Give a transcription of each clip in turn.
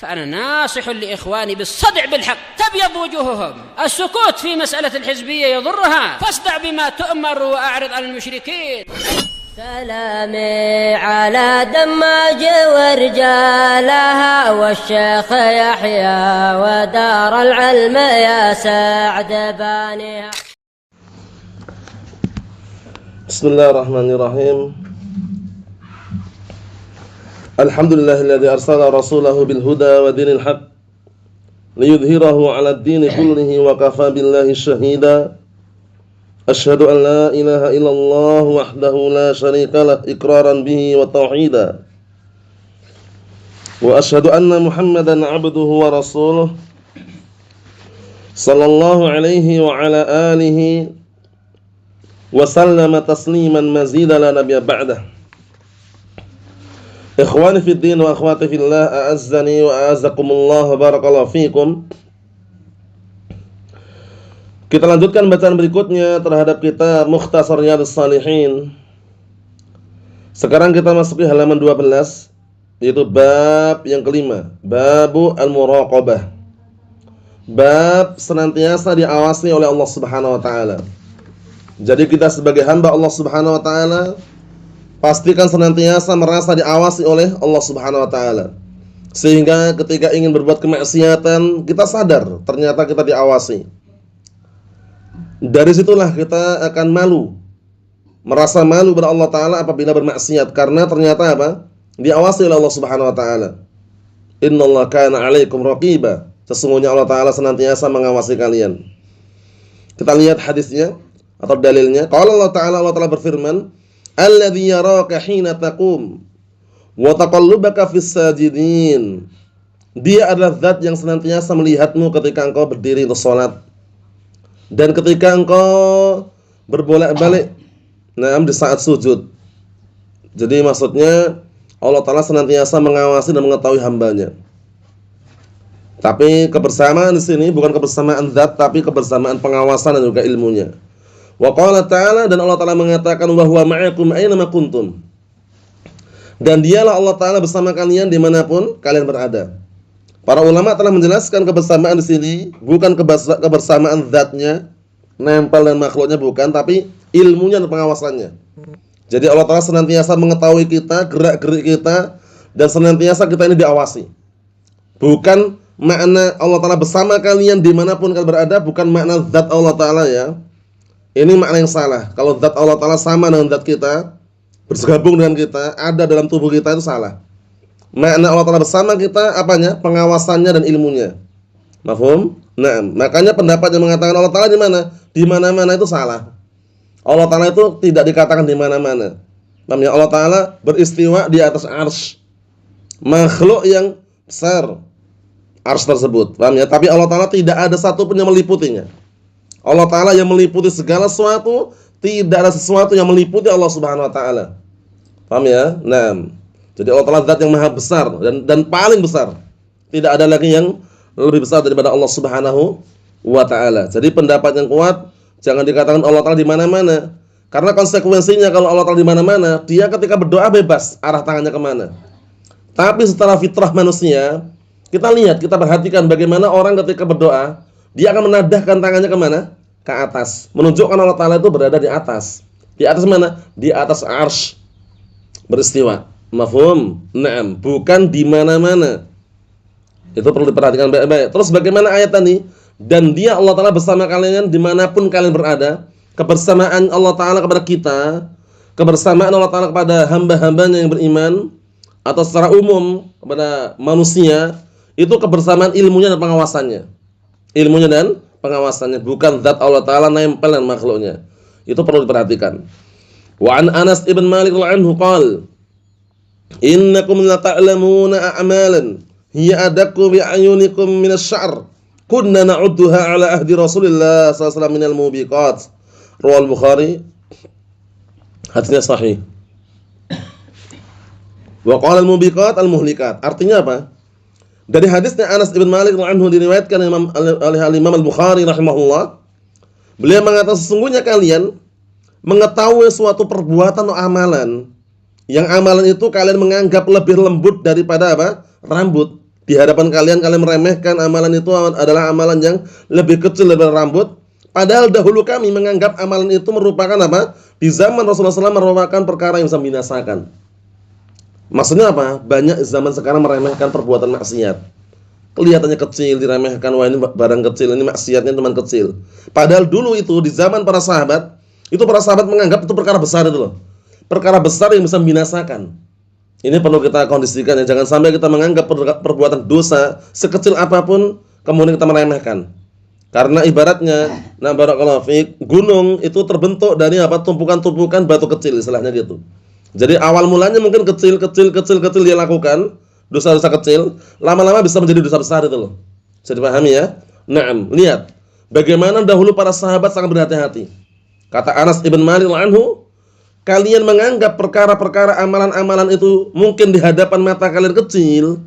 فأنا ناصح لإخواني بالصدع بالحق تبيض وجوههم. السكوت في مسألة الحزبية يضرها، فاصدع بما تؤمر وأعرض عن المشركين. سلامي على دماج ورجالها والشيخ يحيى ودار العلم يا سعد بانيها. بسم الله الرحمن الرحيم. الحمد لله الذي أرسل رسوله بالهدى ودين الحق ليظهره على الدين كله وكفى بالله شهيدا. أشهد أن لا إله إلا الله وحده لا شريك له إقرارا به وتوحيدا. وأشهد أن محمدا عبده ورسوله صلى الله عليه وعلى آله وسلم تسليما مزيدا لا نبي بعده. Ikhwani fid din wa akhwati fillah, a'azzani wa a'azzakumullah, barakallahu fikum. Kita lanjutkan bacaan berikutnya terhadap kitab Mukhtasar Riyadhus Shalihin. Sekarang kita masuki halaman 12, yaitu bab yang kelima, babu al-muraqabah. Bab senantiasa diawasi oleh Allah Subhanahu wa taala. Jadi kita sebagai hamba Allah Subhanahu wa taala pastikan senantiasa merasa diawasi oleh Allah Subhanahu wa taala. Sehingga ketika ingin berbuat kemaksiatan, kita sadar ternyata kita diawasi. Dari situlah kita akan malu. Merasa malu kepada Allah taala apabila bermaksiat karena ternyata apa? Diawasi oleh Allah Subhanahu wa taala. Innallaha kana 'alaikum raqiba. Sesungguhnya Allah taala senantiasa mengawasi kalian. Kita lihat hadisnya atau dalilnya. Qala Allah taala berfirman, alladzi yaraka hina taqum wa taqallubaka fis sajidin. Dia adalah zat yang senantiasa melihatmu ketika engkau berdiri untuk salat dan ketika engkau berbolak-balik di saat sujud. Jadi maksudnya Allah taala senantiasa mengawasi dan mengetahui hambanya. Tapi kebersamaan di sini bukan kebersamaan zat, tapi kebersamaan pengawasan dan juga ilmunya. Wa qala ta'ala, dan Allah taala mengatakan wa huwa ma'akum aina ma kuntum. Dan dialah Allah taala bersama kalian dimanapun kalian berada. Para ulama telah menjelaskan kebersamaan di sini bukan kebersamaan zatnya, nempel dan makhluknya bukan, tapi ilmunya dan pengawasannya. Jadi Allah taala senantiasa mengetahui kita, gerak-gerik kita, dan senantiasa kita ini diawasi. Bukan makna Allah taala bersama kalian dimanapun kalian berada, bukan makna zat Allah taala ya. Ini makna yang salah. Kalau zat Allah taala sama dengan zat kita, bergabung dengan kita, ada dalam tubuh kita, itu salah. Makna Allah taala bersama kita apanya? Pengawasannya dan ilmunya. Mafhum? Nah, makanya pendapat yang mengatakan Allah taala di mana? Di mana-mana itu salah. Allah taala itu tidak dikatakan di mana-mana. Paham ya? Allah taala beristiwa di atas arsy. Makhluk yang besar arsy tersebut. Paham ya? Tapi Allah taala tidak ada satupun yang meliputinya. Allah taala yang meliputi segala sesuatu, tidak ada sesuatu yang meliputi Allah Subhanahu wa taala. Paham ya? Nah, jadi Allah taala zat yang maha besar dan paling besar. Tidak ada lagi yang lebih besar daripada Allah Subhanahu wa taala. Jadi pendapat yang kuat, jangan dikatakan Allah taala di mana-mana. Karena konsekuensinya kalau Allah taala di mana-mana, dia ketika berdoa bebas arah tangannya kemana. Tapi secara fitrah manusia, kita lihat, kita perhatikan bagaimana orang ketika berdoa, dia akan menadahkan tangannya kemana? Ke atas. Menunjukkan Allah taala itu berada di atas. Di atas mana? Di atas arsy. Beristiwa. Mafhum? Naam, bukan di mana-mana. Itu perlu diperhatikan baik-baik. Terus bagaimana ayat tadi? Dan dia Allah taala bersama kalian dimanapun kalian berada. Kebersamaan Allah taala kepada kita, kebersamaan Allah taala kepada hamba-hambanya yang beriman, atau secara umum kepada manusia, itu kebersamaan ilmunya dan pengawasannya. Ilmunya dan pengawasannya, bukan zat Allah taala nempel dengan makhluknya. Itu perlu diperhatikan. Wa an Anas ibn Malik radhiyallahu anhu qala, innakum la ta'lamuna a'malan hiya adaqu bi ayunikum min asy-sya'r kunna na'udduha ala ahdi Rasulillah sallallahu alaihi wasallam minal mubiqat. Riwayat Bukhari. Hadisnya sahih. Wa qala al-mubiqat al-muhlikat. Artinya apa? Dari hadisnya Anas ibn Malik radhiyallahu anhu diriwayatkan oleh Imam Al-Bukhari rahimahullah. Beliau mengatakan sesungguhnya kalian mengetahui suatu perbuatan atau amalan yang amalan itu kalian menganggap lebih lembut daripada apa? Rambut. Di hadapan kalian meremehkan amalan itu adalah amalan yang lebih kecil daripada rambut. Padahal dahulu kami menganggap amalan itu merupakan apa? Di zaman Rasulullah SAW merupakan perkara yang bisa membinasakan. Maksudnya apa? Banyak zaman sekarang meremehkan perbuatan maksiat. Kelihatannya kecil, diremehkan, wah ini barang kecil, ini maksiatnya teman kecil. Padahal dulu itu di zaman para sahabat, itu para sahabat menganggap itu perkara besar itu loh. Perkara besar yang bisa membinasakan. Ini perlu kita kondisikan ya, jangan sampai kita menganggap perbuatan dosa sekecil apapun kemudian kita meremehkan. Karena ibaratnya, nah barakallahu fiik, gunung itu terbentuk dari apa? Tumpukan-tumpukan batu kecil istilahnya gitu. Jadi awal mulanya mungkin kecil dia lakukan dosa-dosa kecil, lama-lama bisa menjadi dosa besar itu loh. Bisa dipahami ya? Naam, lihat bagaimana dahulu para sahabat sangat berhati-hati. Kata Anas ibn Malik anhu, kalian menganggap perkara-perkara amalan-amalan itu mungkin di hadapan mata kalian kecil,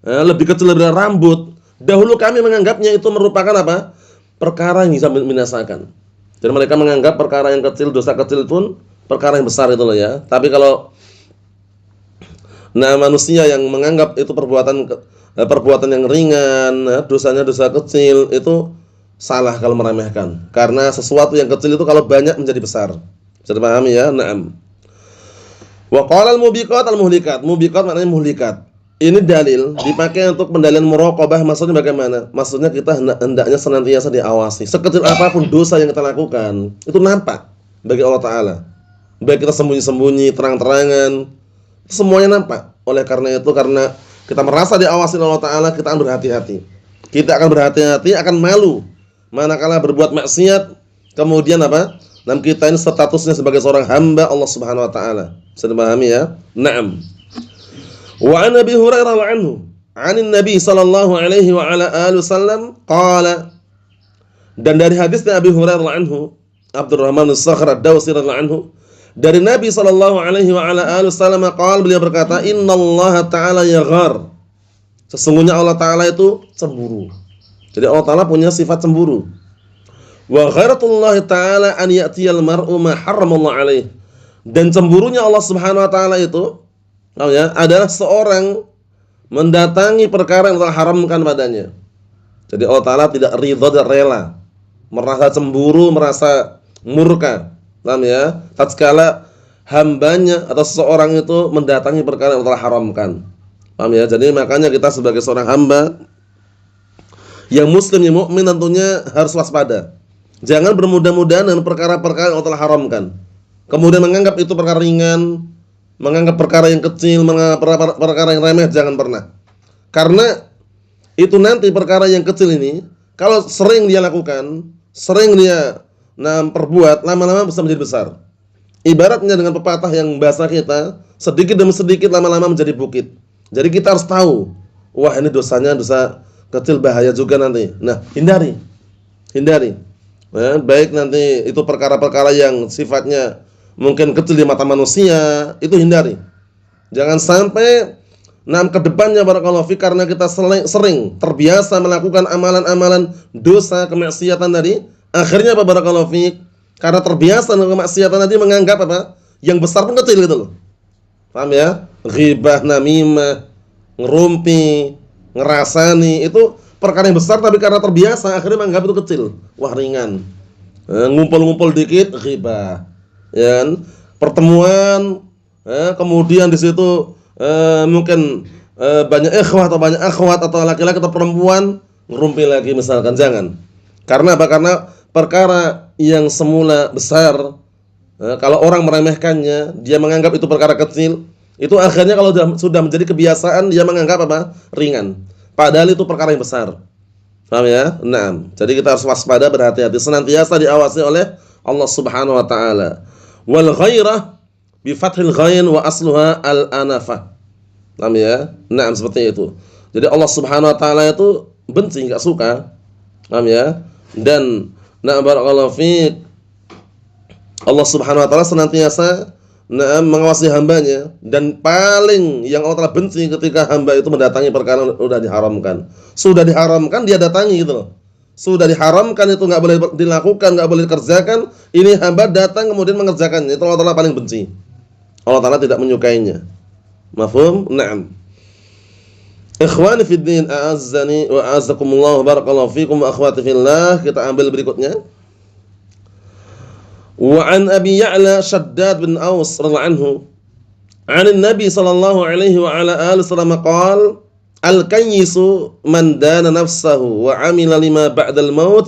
lebih kecil dari rambut. Dahulu kami menganggapnya itu merupakan apa? Perkara yang bisa membinasakan. Jadi mereka menganggap perkara yang kecil, dosa kecil pun perkara yang besar itu loh ya. Tapi kalau manusia yang menganggap itu perbuatan yang ringan, dosanya dosa kecil, itu salah kalau meremehkan. Karena sesuatu yang kecil itu kalau banyak menjadi besar. Bisa dipahami ya? Naam. Wa qala al-mubiqat al-muhlikat. Mubiqat maknanya muhlikat. Ini dalil dipakai untuk pendalilan muraqabah. Maksudnya bagaimana? Maksudnya kita hendaknya senantiasa diawasi. Sekecil apapun dosa yang kita lakukan, itu nampak bagi Allah Ta'ala. Baik kita sembunyi-sembunyi, terang-terangan, semuanya nampak. Oleh karena itu, karena kita merasa diawasi oleh Allah Ta'ala, kita akan berhati-hati. Kita akan berhati-hati, akan malu manakala berbuat maksiat. Kemudian apa? Nam kita ini statusnya sebagai seorang hamba Allah Subhanahu Wa Ta'ala. Bisa dipahami ya? Naam. Wa an Abi Hurairah anhu, 'anin Nabi sallallahu alaihi wa ala alihi wasallam qala. Dan dari hadisnya Abi Hurairah anhu, Abdurrahman as-Sakhr ad-Dawsi radhiyallahu anhu, dari Nabi sallallahu alaihi wa ala alihi wasallam qala, beliau berkata, "Innallaha ta'ala yaghar." Sesungguhnya Allah Ta'ala itu cemburu. Jadi Allah Ta'ala punya sifat cemburu. Wa ghairatullahi ta'ala an ya'tiyal mar'u ma harramallahu alaihi. Dan cemburunya Allah Subhanahu wa taala itu adalah seorang mendatangi perkara yang telah haramkan padanya. Jadi Allah Ta'ala tidak ridha dan rela, merasa cemburu, merasa murka. Paham ya? Tatkala hambanya atau seseorang itu mendatangi perkara yang telah haramkan. Paham ya? Jadi makanya kita sebagai seorang hamba yang muslim, yang mukmin tentunya harus waspada. Jangan bermudah-mudahan dengan perkara-perkara yang Allah telah haramkan. Kemudian menganggap itu perkara ringan, menganggap perkara yang kecil, menganggap perkara yang remeh, jangan pernah. Karena itu nanti perkara yang kecil ini, kalau sering dia lakukan, sering dia perbuat, lama-lama bisa menjadi besar. Ibaratnya dengan pepatah yang bahasa kita, sedikit demi sedikit lama-lama menjadi bukit. Jadi kita harus tahu, wah ini dosanya dosa kecil, bahaya juga nanti. Nah, hindari. Baik nanti itu perkara-perkara yang sifatnya mungkin kecil di mata manusia, itu hindari. Jangan sampai ke depannya barakallahu fi, karena kita sering terbiasa melakukan amalan-amalan dosa kemaksiatan tadi, akhirnya apa barakallahu fi? Karena terbiasa dengan kemaksiatan tadi menganggap apa? Yang besar pun kecil gitu loh. Paham ya? Ghibah, namimah, ngerumpi, ngerasani, itu perkara yang besar tapi karena terbiasa akhirnya menganggap itu kecil. Wah, ringan. Ngumpul-ngumpul dikit ghibah. Ya, pertemuan, kemudian di situ mungkin banyak ikhwah atau banyak akhwat atau laki-laki atau perempuan ngerumpi lagi misalkan, jangan. Karena apa? Karena perkara yang semula besar, kalau orang meremehkannya, dia menganggap itu perkara kecil, itu akhirnya kalau sudah menjadi kebiasaan dia menganggap apa? Ringan. Padahal itu perkara yang besar. Paham ya? Naam. Jadi kita harus waspada, berhati-hati, senantiasa diawasi oleh Allah Subhanahu wa taala. Wal ghairah bi fathil ghain wa asluha al-anafah. Paham ya? Naam, seperti itu. Jadi Allah Subhanahu wa taala itu benci, enggak suka. Paham ya? Dan barakallahu fiik, Allah Subhanahu wa taala senantiasa mengawasi hambanya, dan paling yang Allah telah benci ketika hamba itu mendatangi perkara yang sudah diharamkan. Sudah diharamkan dia datangi gitu loh. Sudah diharamkan itu enggak boleh dilakukan, enggak boleh dikerjakan, ini hamba datang kemudian mengerjakannya, itu Allah Ta'ala paling benci. Allah Ta'ala tidak menyukainya. Mafhum? Naam. Ikhwani fid din, a'azzani wa a'azzakumullah, barakallahu fikum wa akhwati fillah. Kita ambil berikutnya. Wa an Abi Ya'la Shaddad bin Aus radhiyallahu anhu, 'an Nabi sallallahu alaihi wa ala alihi wasallam qala: al-kayyisu man dana nafsahu wa 'amila lima ba'dal maut,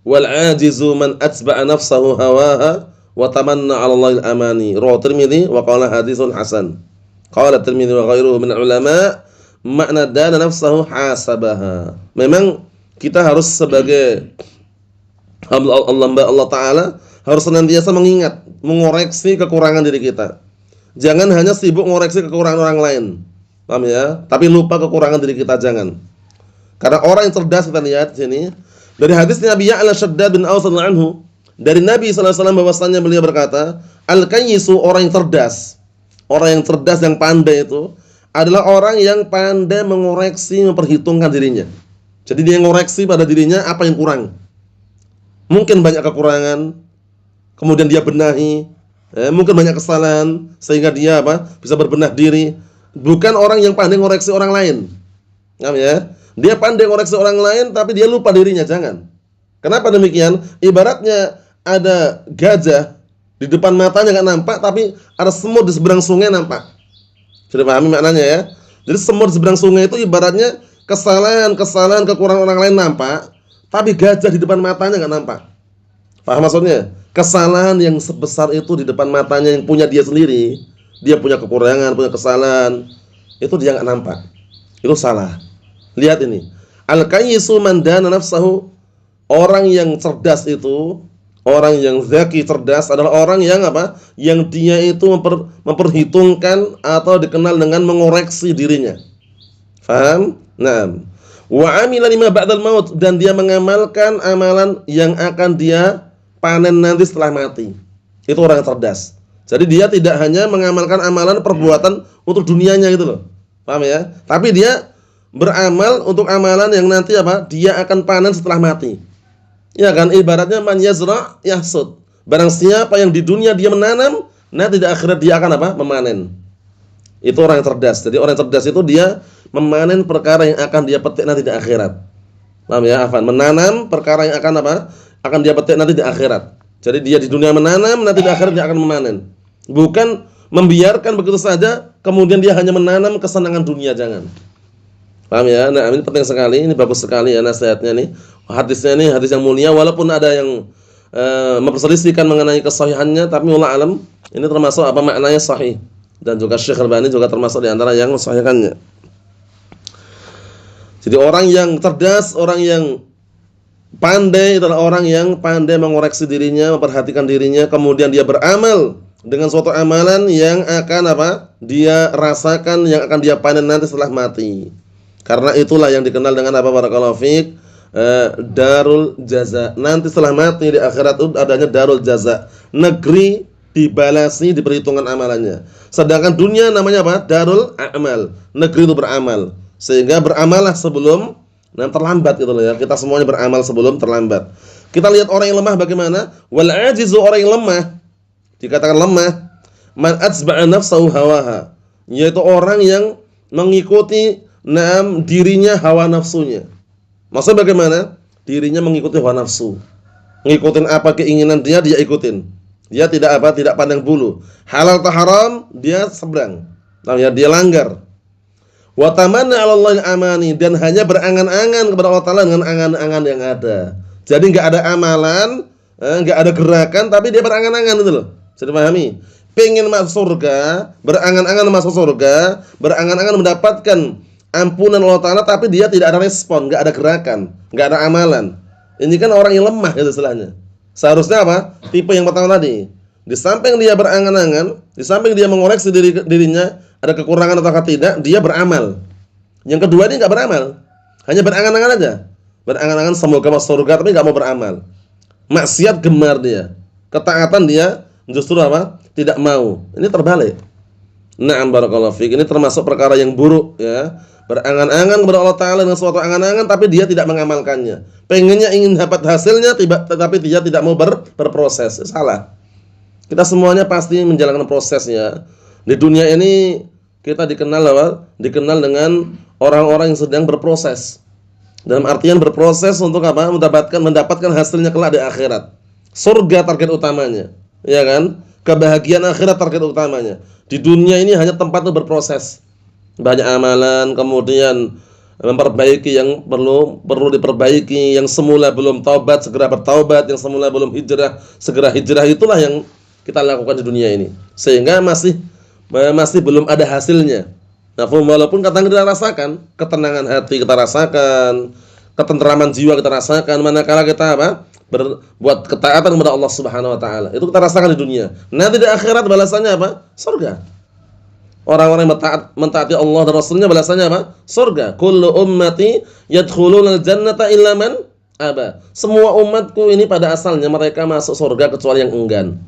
wal 'ajizu man atba'a nafsahu hawaha wa tamanna 'ala Allahil amani. Rawahu Tirmidzi wa qala haditsun hasan. Qala Tirmidzi wa ghairuhu min ulama, makna dana nafsahu hasabaha. Memang kita harus sebagai Allah Ta'ala harus senantiasa mengingat, mengoreksi kekurangan diri kita. Jangan hanya sibuk mengoreksi kekurangan orang lain, paham ya? Tapi lupa kekurangan diri kita, jangan. Karena orang yang cerdas, kita lihat sini dari hadis Nabi Ya'la Shaddad bin Aus radhiyallahu anhu, dari Nabi sallallahu alaihi wasallam bahwasanya beliau berkata, al-kayyisu, orang yang cerdas, yang pandai itu adalah orang yang pandai mengoreksi, memperhitungkan dirinya. Jadi dia ngoreksi pada dirinya apa yang kurang. Mungkin banyak kekurangan, kemudian dia benahi. Mungkin banyak kesalahan, sehingga dia bisa berbenah diri. Bukan orang yang pandai ngoreksi orang lain. Paham ya? Dia pandai ngoreksi orang lain, tapi dia lupa dirinya, jangan. Kenapa demikian? Ibaratnya ada gajah di depan matanya nggak nampak, tapi ada semut di seberang sungai nampak. Sudah pahami maknanya ya? Jadi semut di seberang sungai itu ibaratnya kesalahan, kekurangan orang lain nampak, tapi gajah di depan matanya nggak nampak. Paham maksudnya? Kesalahan yang sebesar itu di depan matanya yang punya dia sendiri, dia punya kekurangan, punya kesalahan, itu dia nggak nampak. Itu salah. Lihat ini. Al-kayyisu man dana nafsahu, orang yang cerdas itu, orang yang zaki, cerdas adalah orang yang yang dia itu memperhitungkan atau dikenal dengan mengoreksi dirinya. Faham? Naam. Wa amila lima ba'dal maut, dan dia mengamalkan amalan yang akan dia panen nanti setelah mati. Itu orang yang cerdas. Jadi dia tidak hanya mengamalkan amalan perbuatan untuk dunianya gitu loh. Paham ya? Tapi dia beramal untuk amalan yang nanti dia akan panen setelah mati. Ya kan, ibaratnya man yazra yahsud. Barang siapa yang di dunia dia menanam, nanti di akhirat dia akan memanen. Itu orang yang cerdas. Jadi orang yang cerdas itu dia memanen perkara yang akan dia petik nanti di akhirat. Paham ya? Menanam perkara yang akan akan dia petik nanti di akhirat. Jadi dia di dunia menanam, nanti di akhirat dia akan memanen. Bukan membiarkan begitu saja, kemudian dia hanya menanam kesenangan dunia, jangan. Paham ya? Nah, ini penting sekali, ini bagus sekali ya nasihatnya nih. Hadisnya ini hadis yang mulia, walaupun ada yang memperselisihkan mengenai kesahihannya, tapi wallahu alam ini termasuk maknanya sahih. Dan juga Syekh Albani juga termasuk di antara yang mensahihkannya. Jadi orang yang cerdas, orang yang pandai adalah orang yang pandai mengoreksi dirinya, memperhatikan dirinya, kemudian dia beramal dengan suatu amalan yang akan dia rasakan, yang akan dia panen nanti setelah mati. Karena itulah yang dikenal dengan barakallahu fiik, darul jaza. Nanti setelah mati di akhirat itu adanya darul jaza, negeri dibalasi di perhitungan amalannya. Sedangkan dunia namanya darul a'mal, negeri itu beramal. Sehingga beramallah sebelum terlambat gitu loh ya. Kita semuanya beramal sebelum terlambat. Kita lihat orang yang lemah bagaimana? Wal ajizu, orang yang lemah. Dikatakan lemah, man atsba'a nafsahu hawaha, yaitu orang yang mengikuti dirinya, hawa nafsunya. Maksudnya bagaimana? Dirinya mengikuti hawa nafsu. Ngikutin apa keinginan dia ikutin. Dia tidak pandang bulu. Halal atau haram dia seberang. Ya, dia langgar. Wa tamanna 'ala Allahil amani, dan hanya berangan-angan kepada Allah Ta'ala dengan angan-angan yang ada. Jadi enggak ada amalan, enggak ada gerakan, tapi dia berangan-angan itu loh. Bisa dipahami? Pengen masuk surga, berangan-angan masuk surga, berangan-angan mendapatkan ampunan Allah Ta'ala, tapi dia tidak ada respon, enggak ada gerakan, enggak ada amalan. Ini kan orang yang lemah gitu istilahnya. Seharusnya tipe yang pertama tadi. Di samping dia berangan-angan, di samping dia mengoreksi dirinya, ada kekurangan atau tidak, dia beramal. Yang kedua ini enggak beramal, hanya berangan-angan aja. Berangan-angan semoga masuk surga, tapi enggak mau beramal. Maksiat gemar dia, ketaatan dia justru tidak mau. Ini terbalik. Na'am barakallahu fiik. Ini termasuk perkara yang buruk ya. Berangan-angan kepada Allah Ta'ala dengan suatu angan-angan, tapi dia tidak mengamalkannya. Pengennya ingin dapat hasilnya, tetapi dia tidak mau berproses. Salah. Kita semuanya pasti menjalankan prosesnya. Di dunia ini kita dikenal apa? Dikenal dengan orang-orang yang sedang berproses. Dalam artian berproses untuk apa? Mendapatkan hasilnya kelak di akhirat. Surga target utamanya, ya kan? Kebahagiaan akhirat target utamanya. Di dunia ini hanya tempat untuk berproses. Banyak amalan, kemudian memperbaiki yang perlu diperbaiki, yang semula belum taubat segera bertaubat, yang semula belum hijrah segera hijrah. Itulah yang kita lakukan di dunia ini. Sehingga masih belum ada hasilnya. Nah, walaupun kadang kita rasakan ketenangan hati, kita rasakan ketentraman jiwa, kita rasakan manakala kita berbuat ketaatan kepada Allah Subhanahu wa taala. Itu kita rasakan di dunia. Nanti di akhirat balasannya apa? Surga. Orang-orang yang mentaati Allah dan Rasulnya balasannya apa? Surga. Kullu ummati yadkhulunal jannata illa man aba. Semua umatku ini pada asalnya mereka masuk surga kecuali yang enggan.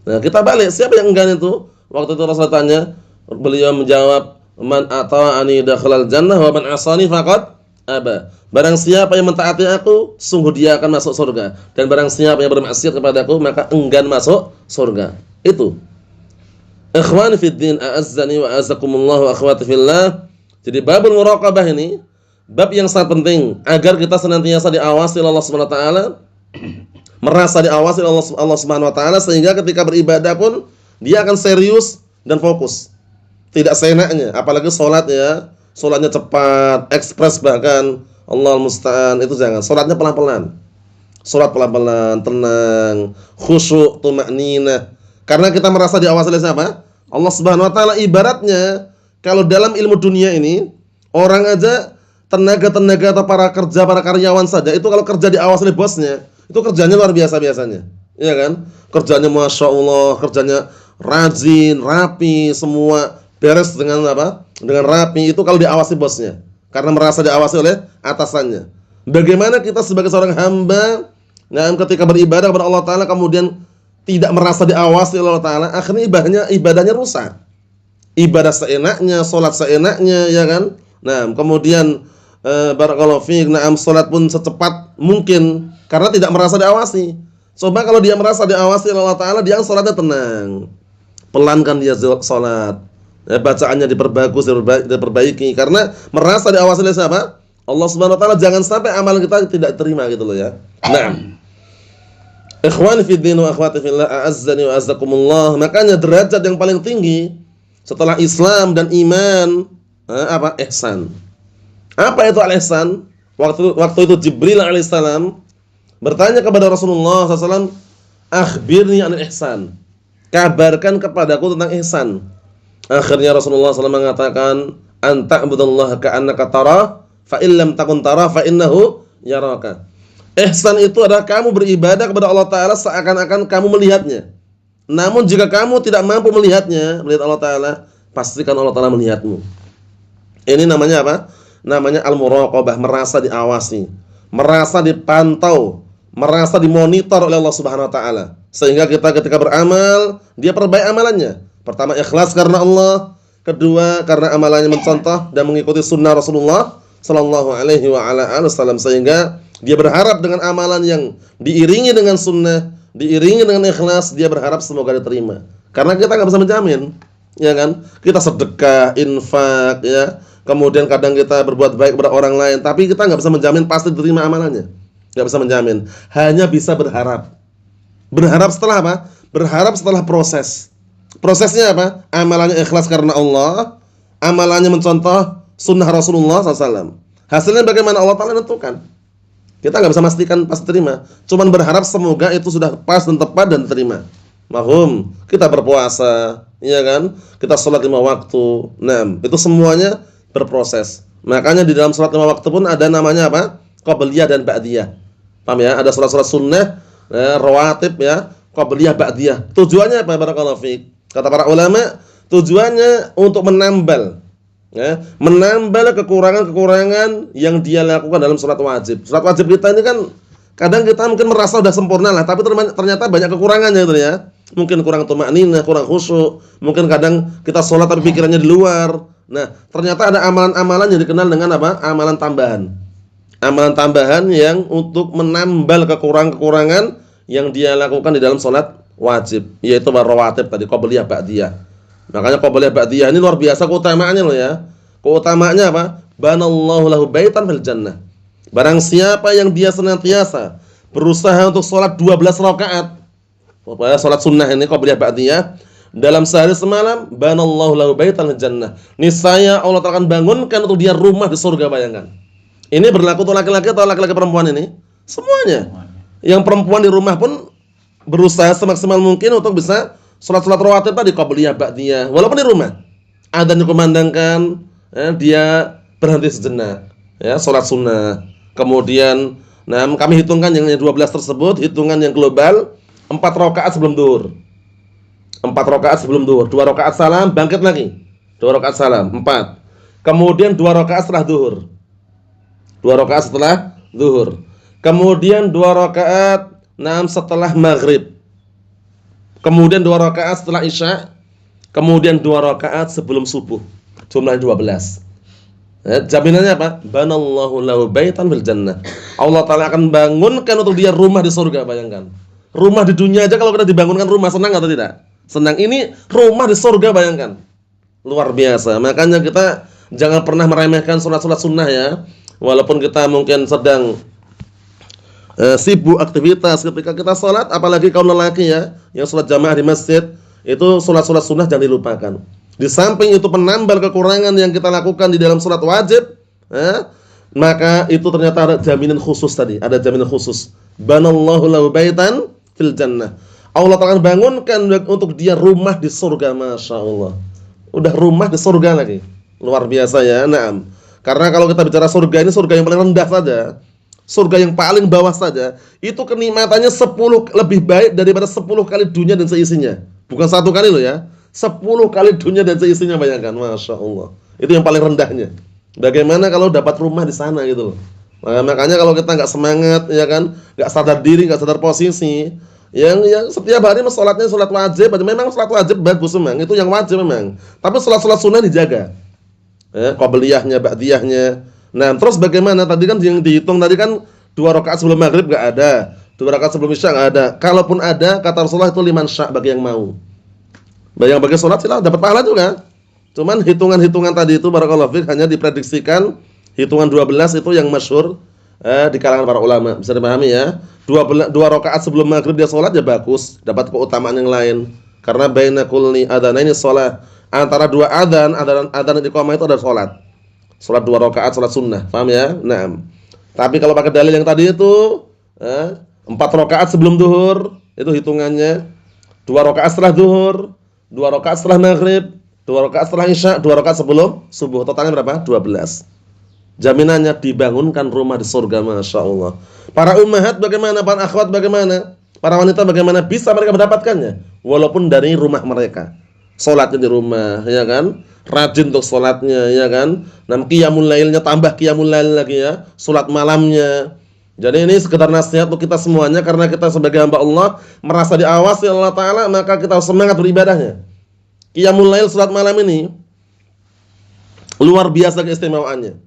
Nah, kita balik, siapa yang enggan itu? Waktu itu Rasul tanya, beliau menjawab, man ata'ani dakhalal jannah wa man asani faqad aba. Barang siapa yang mentaati aku, sungguh dia akan masuk surga. Dan barang siapa yang bermaksiat kepadaku, maka enggan masuk surga. Itu. Ikhwani fid din, a'azzani wa a'azzakumullah wa akhwati fillah. Jadi babul muraqabah ini bab yang sangat penting agar kita senantiasa diawasi oleh Allah Subhanahu wa taala, merasa diawasi oleh Allah Subhanahu wa taala, sehingga ketika beribadah pun dia akan serius dan fokus. Tidak seenaknya, apalagi salat ya. Salatnya cepat, ekspres bahkan, Allah musta'an, itu jangan. Salatnya pelan-pelan. Salat pelan-pelan, tenang, khusyuk, tumakninah. Karena kita merasa diawasi oleh siapa? Allah Subhanahu wa taala. Ibaratnya kalau dalam ilmu dunia ini, orang aja tenaga-tenaga atau para karyawan saja, itu kalau kerja diawasi oleh bosnya, itu kerjanya luar biasa biasanya. Iya kan? Kerjanya Masya Allah, kerjanya rajin, rapi, semua beres dengan apa? Dengan rapi. Itu kalau diawasi bosnya, karena merasa diawasi oleh atasannya. Bagaimana kita sebagai seorang hamba, ketika beribadah kepada Allah Ta'ala kemudian tidak merasa diawasi oleh Allah Ta'ala, akhirnya ibadahnya rusak. Ibadah seenaknya, sholat seenaknya, ya kan? Nah, kemudian barakallahu fiik, sholat pun secepat mungkin karena tidak merasa diawasi. Coba kalau dia merasa diawasi oleh Allah Ta'ala, dia sholatnya tenang, pelankan dia sholat, bacaannya diperbaiki karena merasa diawasi oleh siapa? Allah Subhanahu wa taala. Jangan sampai amalan kita tidak terima gitu loh ya. Nah, ikhwani fid din wa akhwati fillah, a'azzani wa azzakumullah. Makanya derajat yang paling tinggi setelah Islam dan iman apa? Ihsan. Apa itu al-ihsan? Waktu itu Jibril alaihissalam bertanya kepada Rasulullah SAW, akhbirni anil ihsan, kabarkan kepadaku tentang ihsan. Akhirnya Rasulullah SAW mengatakan, anta'budallaha ka'annaka tarah, fa illam takun tarah fa innahu yaraka. Ihsan itu adalah kamu beribadah kepada Allah Ta'ala seakan-akan kamu melihatnya. Namun jika kamu tidak mampu melihat Allah Ta'ala, pastikan Allah Ta'ala melihatmu. Ini namanya apa? Namanya al-muraqabah, merasa diawasi, merasa dipantau, merasa dimonitor oleh Allah Subhanahu wa taala. Sehingga kita ketika beramal, dia perbaiki amalannya. Pertama, ikhlas karena Allah. Kedua, karena amalannya mencontoh dan mengikuti sunnah Rasulullah sallallahu alaihi wa ala alihi wasallam, sehingga dia berharap dengan amalan yang diiringi dengan sunnah, diiringi dengan ikhlas, dia berharap semoga diterima. Karena kita enggak bisa menjamin, ya kan? Kita sedekah, infak, ya. Kemudian kadang kita berbuat baik kepada orang lain, tapi kita enggak bisa menjamin pasti diterima amalannya. Enggak bisa menjamin. Hanya bisa berharap. Berharap setelah apa? Berharap setelah proses. Prosesnya apa? Amalannya ikhlas karena Allah, amalannya mencontoh sunnah Rasulullah SAW. Hasilnya bagaimana Allah Ta'ala tentukan. Kita nggak bisa memastikan pasti terima. Cuman berharap semoga itu sudah pas dan tepat dan diterima. Mahum. Kita berpuasa, iya kan? Kita sholat 5 waktu. Nah, itu semuanya berproses. Makanya di dalam sholat 5 waktu pun ada namanya apa? Qabliyah dan ba'diyah. Paham ya? Ada sholat-sholat sunnah, rawatib ya, qabliyah, ba'diyah. Tujuannya apa? Barakallahu fiik. Kata para ulama, tujuannya untuk menambal, ya, menambal kekurangan-kekurangan yang dia lakukan dalam sholat wajib. Sholat wajib kita ini kan kadang kita mungkin merasa sudah sempurna lah, tapi ternyata banyak kekurangannya itu ya. Mungkin kurang tumakninah, kurang khusyuk, mungkin kadang kita sholat tapi pikirannya di luar. Nah, ternyata ada amalan-amalan yang dikenal dengan apa? Amalan tambahan. Amalan tambahan yang untuk menambal kekurangan-kekurangan yang dia lakukan di dalam sholat wajib, yaitu rawatib tadi, qabliyah, ba'diyah. Makanya qabliyah ba'diyah ini luar biasa keutamaannya loh ya. Keutamaannya apa? Banallahu lahu baitan fil jannah. Barang siapa yang dia senantiasa berusaha untuk sholat 12 rakaat, sholat sunnah ini qabliyah ba'diyah dalam sehari semalam, banallahu lahu baitan fil jannah. Niscaya Allah akan bangunkan untuk dia rumah di surga, bayangkan. Ini berlaku untuk laki-laki atau laki-laki perempuan ini? Semuanya. Yang perempuan di rumah pun berusaha semaksimal mungkin untuk bisa sholat-sholat rawatib tadi qabliyah ba'diyah walaupun di rumah. Adzan dikumandangkan, dia berhenti sejenak, ya, sholat sunnah. Kemudian, kami hitungkan yang 12 tersebut, hitungan yang global, 4 rakaat sebelum zuhur. 4 rakaat sebelum zuhur, 2 rakaat salam, bangkit lagi. 2 rakaat salam, 4. Kemudian 2 rakaat setelah zuhur. 2 rakaat setelah zuhur. Kemudian 2 rakaat setelah maghrib. Kemudian 2 rakaat setelah isya. Kemudian 2 rakaat sebelum subuh. Jumlahnya 12. Jaminannya apa? Banallahu lahu baitan fil jannah. Allah Ta'ala akan bangunkan untuk dia rumah di surga, bayangkan. Rumah di dunia aja kalau kita dibangunkan rumah, senang atau tidak? Senang. Ini rumah di surga, bayangkan. Luar biasa. Makanya kita jangan pernah meremehkan sholat-sholat sunnah ya. Walaupun kita mungkin sedang sibuk aktivitas ketika kita sholat, apalagi kaum lelaki ya, yang sholat jamaah di masjid, itu sholat-sholat sunnah jangan dilupakan. Di samping itu penambal kekurangan yang kita lakukan di dalam sholat wajib, maka itu ternyata ada jaminan khusus tadi, ada jaminan khusus. Banallahu lahu baitan fil jannah. Allah Ta'ala bangunkan untuk dia rumah di surga, masya Allah. Udah rumah di surga lagi, luar biasa ya. Naam. Karena kalau kita bicara surga ini surga yang paling rendah saja. Surga yang paling bawah saja, itu kenikmatannya 10 lebih baik daripada 10 kali dunia dan seisinya. Bukan 1 kali loh ya, 10 kali dunia dan seisinya, bayangkan, masya Allah. Itu yang paling rendahnya. Bagaimana kalau dapat rumah di sana gitu loh. Makanya kalau kita nggak semangat, ya kan, nggak sadar diri, nggak sadar posisi, yang setiap hari sholatnya sholat wajib, memang sholat wajib bagus memang, itu yang wajib memang. Tapi sholat sunnah dijaga, qabliyahnya, ba'diyahnya. Nah, terus bagaimana? Tadi kan yang dihitung tadi kan 2 rakaat sebelum maghrib enggak ada, 2 rakaat sebelum isya enggak ada. Kalaupun ada, kata Rasulullah itu liman sya' bagi yang mau. Bagi sholat silah dapat pahala juga. Cuman hitungan-hitungan tadi itu barakallahu fiik hanya diprediksikan hitungan 12 itu yang masyhur di kalangan para ulama. Bisa dipahami ya. 2 rakaat sebelum maghrib dia sholat ya bagus, dapat keutamaan yang lain. Karena baina kulli adzanaini shalah. Antara 2 adzan dan iqamah itu ada sholat. Sholat 2 rakaat, sholat sunnah, paham ya? Naam. Tapi kalau pakai dalil yang tadi itu 4 rakaat sebelum zuhur, itu hitungannya 2 rakaat setelah zuhur, 2 rakaat setelah maghrib, 2 rakaat setelah isya, 2 rakaat sebelum subuh. Totalnya berapa? 12. Jaminannya dibangunkan rumah di surga, masya Allah. Para ummahat bagaimana? Para akhwat bagaimana? Para wanita bagaimana bisa mereka mendapatkannya? Walaupun dari rumah mereka. Sholatnya di rumah, ya kan? Rajin untuk sholatnya, ya kan? Qiyamul lailnya tambah qiyamul lail lagi ya, sholat malamnya. Jadi ini sekedar nasihat untuk kita semuanya, karena kita sebagai hamba Allah merasa diawasi Allah Ta'ala, maka kita harus semangat beribadahnya. Qiyamul lail, sholat malam ini luar biasa keistimewaannya.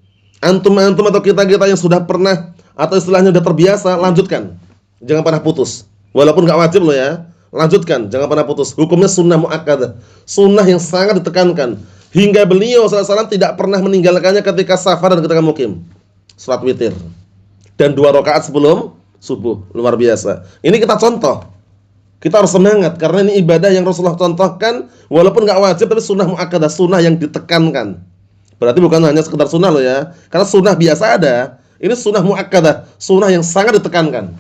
Antum atau kita yang sudah pernah atau istilahnya sudah terbiasa, lanjutkan. Jangan pernah putus. Walaupun gak wajib loh ya, lanjutkan, jangan pernah putus. Hukumnya sunnah muakkadah, sunnah yang sangat ditekankan. Hingga beliau SAW tidak pernah meninggalkannya ketika safar dan ketika mukim. Salat witir dan 2 rakaat sebelum subuh, luar biasa. Ini kita contoh. Kita harus semangat karena ini ibadah yang Rasulullah contohkan, walaupun enggak wajib tapi sunnah muakkadah, sunnah yang ditekankan. Berarti bukan hanya sekedar sunnah loh ya. Karena sunnah biasa ada, ini sunnah muakkadah, sunnah yang sangat ditekankan.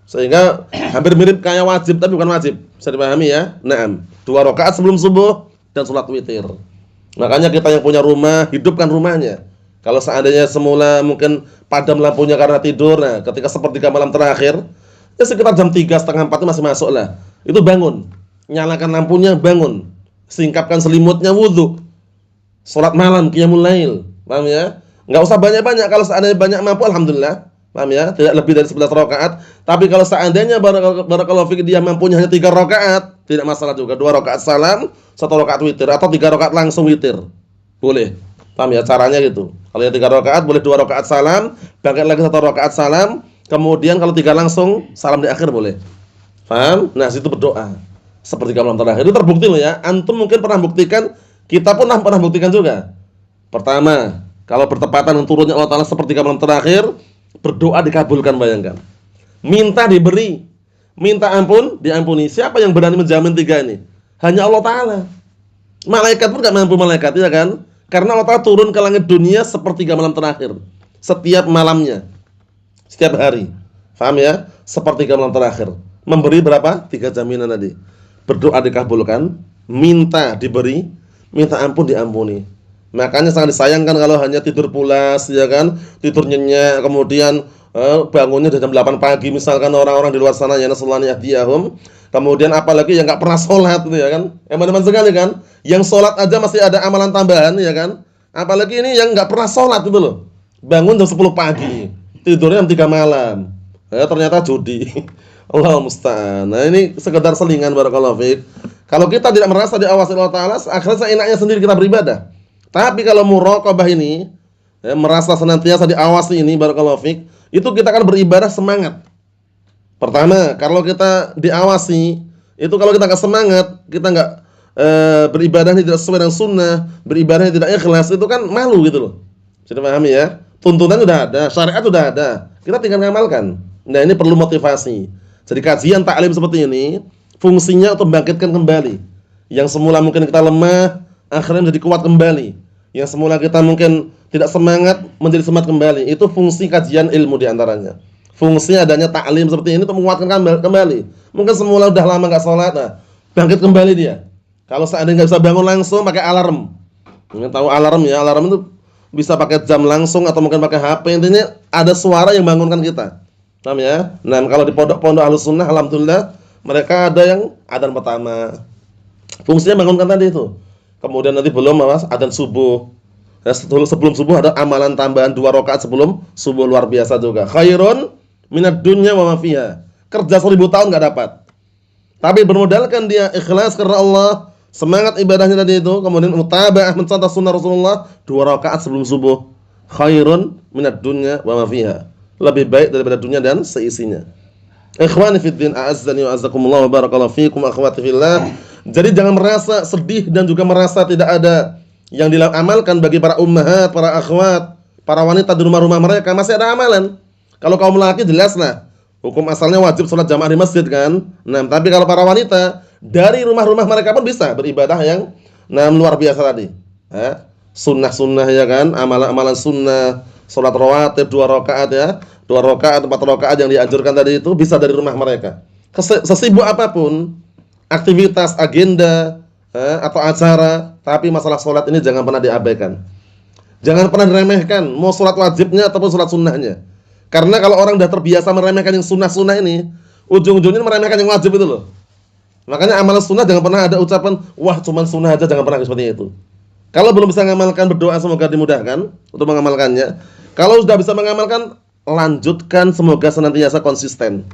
Sehingga hampir mirip kayak wajib tapi bukan wajib. Bisa dipahami ya? Naam. 2 rakaat sebelum subuh dan salat witir. Makanya kita yang punya rumah, hidupkan rumahnya. Kalau seandainya semula mungkin padam lampunya karena tidur, nah ketika sepertiga malam terakhir, ya sekitar jam 3, setengah 4 itu masih masuk lah. Itu bangun, nyalakan lampunya, bangun, singkapkan selimutnya, wudu, sholat malam, qiyamul lail, paham ya? Nggak usah banyak-banyak, kalau seandainya banyak mampu, alhamdulillah, paham ya? Tidak lebih dari 11 rakaat. Tapi kalau seandainya barakallahu fiik dia mampunya hanya 3 rakaat, tidak masalah juga. 2 rakaat salam, 1 rakaat witir, atau 3 rakaat langsung witir, boleh. Paham ya? Caranya gitu. Kalau yang 3 rakaat boleh 2 rakaat salam, bangkit lagi 1 rakaat salam, kemudian kalau 3 langsung salam di akhir boleh. Paham? Nah, situ berdoa. sepertiga malam terakhir. Itu terbukti loh ya. Antum mungkin pernah buktikan, kita pun pernah buktikan juga. Pertama, kalau bertepatan dengan turunnya Allah Ta'ala sepertiga malam terakhir, berdoa dikabulkan, bayangkan. Minta diberi, minta ampun diampuni. Siapa yang berani menjamin tiga ini? Hanya Allah Ta'ala. Malaikat pun gak mampu, malaikat, ya kan? Karena Allah Ta'ala turun ke langit dunia sepertiga malam terakhir, setiap malamnya, setiap hari. Paham ya? Sepertiga malam terakhir. Memberi berapa? 3 jaminan tadi. Berdoa dikabulkan, minta diberi, minta ampun diampuni. Makanya sangat disayangkan kalau hanya tidur pulas, ya kan? Tidur nyenyak, kemudian bangunnya jam 8 pagi misalkan orang-orang di luar sana ya nasallallahu yahdiyahum. Kemudian apalagi yang enggak pernah salat gitu ya kan? Eman-eman sekali kan? Yang salat aja masih ada amalan tambahan ya kan? Apalagi ini yang enggak pernah salat gitu loh. Bangun jam 10 pagi, tidurnya jam 3 malam. Ternyata judi. Allah musta'an. Nah, ini sekedar selingan barakallahu fiik. Kalau kita tidak merasa diawasi Allah Ta'ala, akhirnya seenaknya sendiri kita beribadah. Tapi kalau muraqabah ini, ya, merasa senantiasa diawasi ini barakallahu fiik, itu kita akan beribadah semangat. Pertama, kalau kita diawasi, itu kalau kita enggak semangat, kita enggak beribadahnya tidak sesuai dengan sunnah, beribadahnya tidak ikhlas, itu kan malu gitu loh. Sudah pahami ya? Tuntunan sudah ada, syariat sudah ada. Kita tinggal ngamalkan. Nah, ini perlu motivasi. Jadi kajian taklim seperti ini fungsinya untuk membangkitkan kembali. Yang semula mungkin kita lemah, akhirnya menjadi kuat kembali. Yang semula kita mungkin tidak semangat, menjadi semangat kembali. Itu fungsi kajian ilmu diantaranya. Fungsi adanya taklim seperti ini untuk menguatkan kembali. Mungkin semula udah lama nggak sholat, nah, bangkit kembali dia. Kalau seandainya nggak bisa bangun langsung, pakai alarm. Mungkin tahu alarm ya? Alarm itu bisa pakai jam langsung atau mungkin pakai HP. Intinya ada suara yang bangunkan kita. Paham ya? Nah, kalau di pondok-pondok Ahlus Sunnah alhamdulillah mereka ada yang adzan pertama. Fungsinya bangunkan tadi itu. Kemudian nanti belum adzan subuh. Ya, sebelum subuh ada amalan tambahan 2 rakaat sebelum subuh, luar biasa juga. Khairun minad dunya wa ma fiha. Kerja 1000 tahun enggak dapat. Tapi bermodalkan dia ikhlas karena Allah, semangat ibadahnya tadi itu, kemudian mutaba'ah mencontoh sunnah Rasulullah 2 rakaat sebelum subuh. Khairun minad dunya wa ma fiha. Lebih baik daripada dunia dan seisinya. Ikhwani fid din, a'azzani wa azzakumullah wa barakallahu fikum akhwati fillah. Jadi jangan merasa sedih dan juga merasa tidak ada yang diamalkan bagi para ummahat, para akhwat, para wanita di rumah-rumah mereka masih ada amalan. Kalau kaum laki jelaslah hukum asalnya wajib sholat jamaah di masjid kan. Nah, tapi kalau para wanita dari rumah-rumah mereka pun bisa beribadah yang luar biasa tadi. Sunnah-sunnah ya kan, amalan-amalan sunnah. Salat rawatib 2 rakaat ya, 2 rakaat, 4 rakaat yang dianjurkan tadi itu bisa dari rumah mereka. Sesibuk apapun aktivitas, agenda atau acara, tapi masalah salat ini jangan pernah diabaikan. Jangan pernah diremehkan, mau salat wajibnya ataupun salat sunnahnya. Karena kalau orang sudah terbiasa meremehkan yang sunnah-sunnah ini, ujung-ujungnya meremehkan yang wajib itu loh. Makanya amalan sunnah jangan pernah ada ucapan, wah cuman sunnah aja, jangan pernah seperti itu. Kalau belum bisa mengamalkan, berdoa semoga dimudahkan untuk mengamalkannya. Kalau sudah bisa mengamalkan, lanjutkan, semoga senantiasa konsisten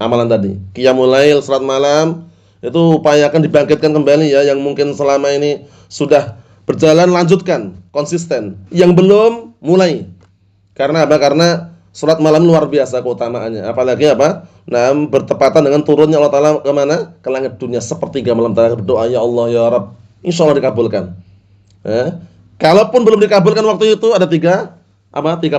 amalan tadi. Qiyamul lail, salat malam, itu upayakan dibangkitkan kembali ya. Yang mungkin selama ini sudah berjalan, lanjutkan, konsisten. Yang belum, mulai. Karena apa? Karena salat malam luar biasa keutamaannya. Apalagi apa? Nah, bertepatan dengan turunnya Allah Ta'ala kemana? Ke langit dunia sepertiga malam terakhir. Berdoa, ya Allah, ya Rabb, insya Allah dikabulkan. Kalaupun belum dikabulkan waktu itu, ada 3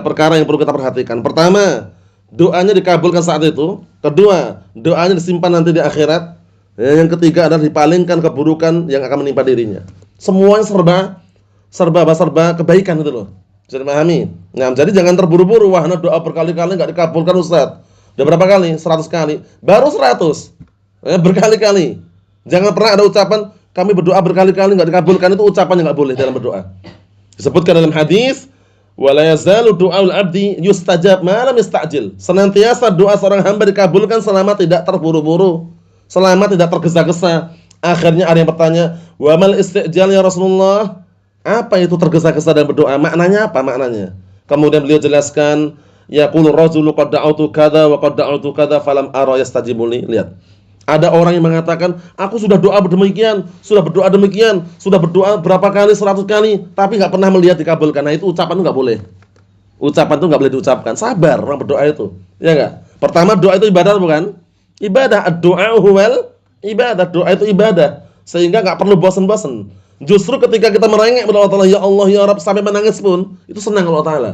perkara yang perlu kita perhatikan. Pertama, doanya dikabulkan saat itu. Kedua, doanya disimpan nanti di akhirat. Yang ketiga adalah dipalingkan keburukan yang akan menimpa dirinya. Semuanya serba kebaikan itu loh. Bisa dipahami? Nah, jadi jangan terburu-buru. Wah, doa berkali-kali enggak dikabulkan Ustaz. Udah berapa kali? 100 kali. Baru 100. Berkali-kali. Jangan pernah ada ucapan kami berdoa berkali-kali enggak dikabulkan, itu ucapan yang enggak boleh dalam berdoa. Disebutkan dalam hadis, wala yazalu du'aul 'abdi yustajab ma lam yasta'jil. Senantiasa doa seorang hamba dikabulkan selama tidak terburu-buru, selama tidak tergesa-gesa. Akhirnya ada yang bertanya, wa mal istijal ya Rasulullah? Apa itu tergesa-gesa dalam berdoa? Maknanya apa maknanya? Kemudian beliau jelaskan, yaqulu rajulu qad da'utu kadza wa qad da'utu kadza falam ara yastajibu li. Lihat. Ada orang yang mengatakan, aku sudah doa demikian, sudah berdoa demikian, sudah berdoa berapa kali, 100 kali, tapi enggak pernah melihat dikabulkan. Nah, itu ucapan itu enggak boleh. Ucapan itu enggak boleh diucapkan. Sabar orang berdoa itu. Ya enggak? Pertama, doa itu ibadah bukan? Ibadah. Ad-du'a huwal Ibadah, doa itu ibadah. Sehingga enggak perlu bosan-bosan. Justru ketika kita merengek kepada Allah Ta'ala, ya Allah, ya Rabb, sampai menangis pun, itu senang Allah Ta'ala.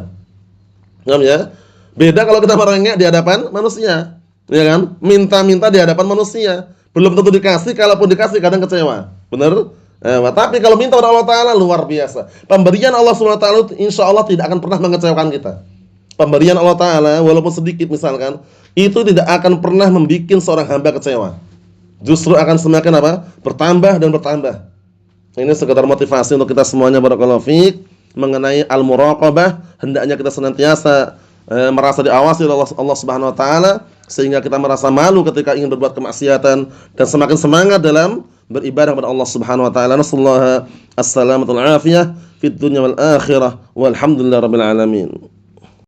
Paham ya? Beda kalau kita merengek di hadapan manusia. Ya kan? Minta-minta di hadapan manusia. Belum tentu dikasih, kalaupun dikasih kadang kecewa. Benar? Tapi kalau minta kepada Allah Ta'ala luar biasa. Pemberian Allah SWT insya Allah tidak akan pernah mengecewakan kita. Pemberian Allah Ta'ala walaupun sedikit misalkan, itu tidak akan pernah membuat seorang hamba kecewa. Justru akan semakin apa? Bertambah dan bertambah. Ini sekedar motivasi untuk kita semuanya, barakallahu fiik, mengenai al-muraqabah. Hendaknya kita senantiasa merasa diawasi oleh Allah Subhanahu wa taala, sehingga kita merasa malu ketika ingin berbuat kemaksiatan dan semakin semangat dalam beribadah kepada Allah Subhanahu wa taala. Nasallahu as-salamata wal afiyah fid dunya wal akhirah walhamdulillahirabbil alamin.